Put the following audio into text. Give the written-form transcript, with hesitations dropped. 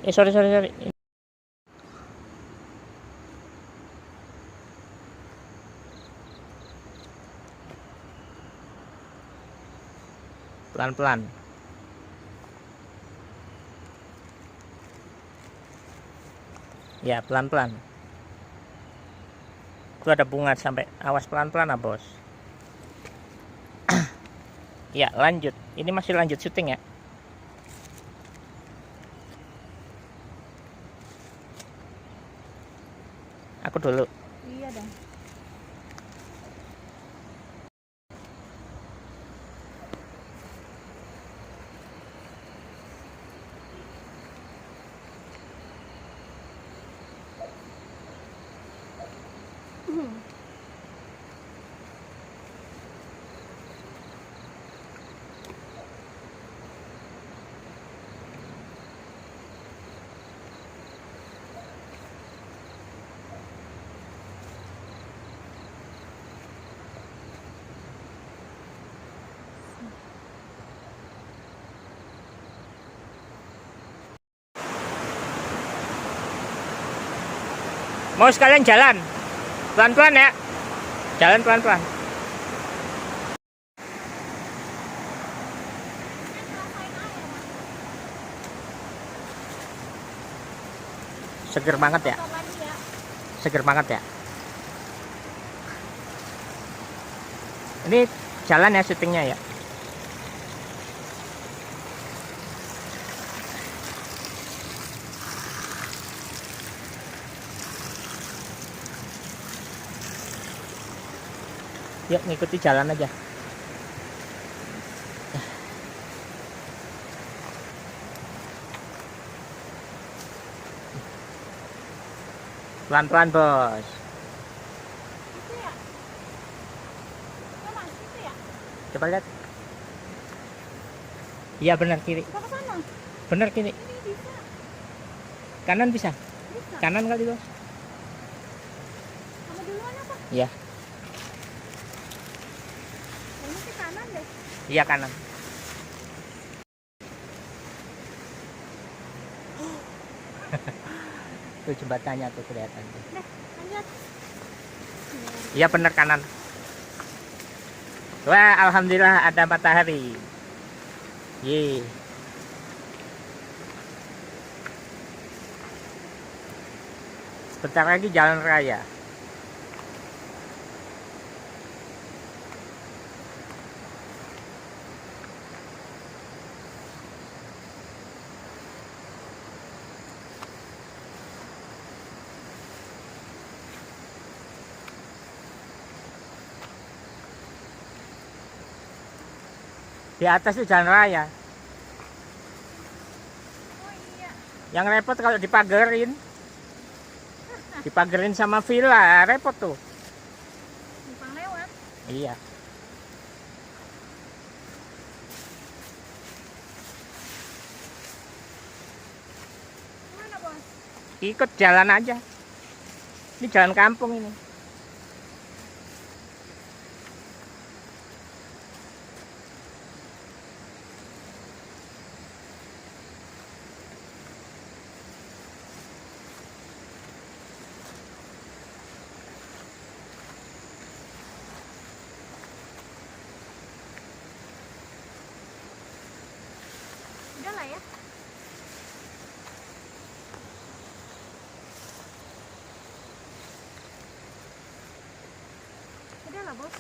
Sorry, sorry, sorry. Pelan-pelan. Ya, pelan-pelan. Itu ada bunga sampai, awas pelan-pelan ah, bos. Ya, lanjut. Ini masih lanjut syuting ya. Aku dulu. Iya dong. Mau sekalian jalan. Pelan-pelan ya. Jalan pelan-pelan. Seger banget ya. Seger banget ya. Ini jalan ya syutingnya ya. Yuk ngikuti jalan aja. Pelan-pelan bos. Itu ya? Mana? Itu ya? Coba lihat. Iya benar kiri. Kita ke sana. Benar kiri. Ini bisa. Kanan bisa. Bisa. Kanan kali bos. Kamu duluan apa? Iya. Kayaknya ke kanan deh. Iya kanan. Tuh jembatannya tuh kelihatan tuh. Deh, lanjut. Iya benar kanan. Wah, alhamdulillah ada matahari. Ye. Sebentar lagi jalan raya. Di atas itu jalan raya. Oh iya. Yang repot kalau dipagerin. Dipagerin sama villa, repot tuh. Numpang lewat. Iya. Mana bos? Ikut jalan aja. Ini jalan kampung ini. Udah lah ya. Udah lah bos.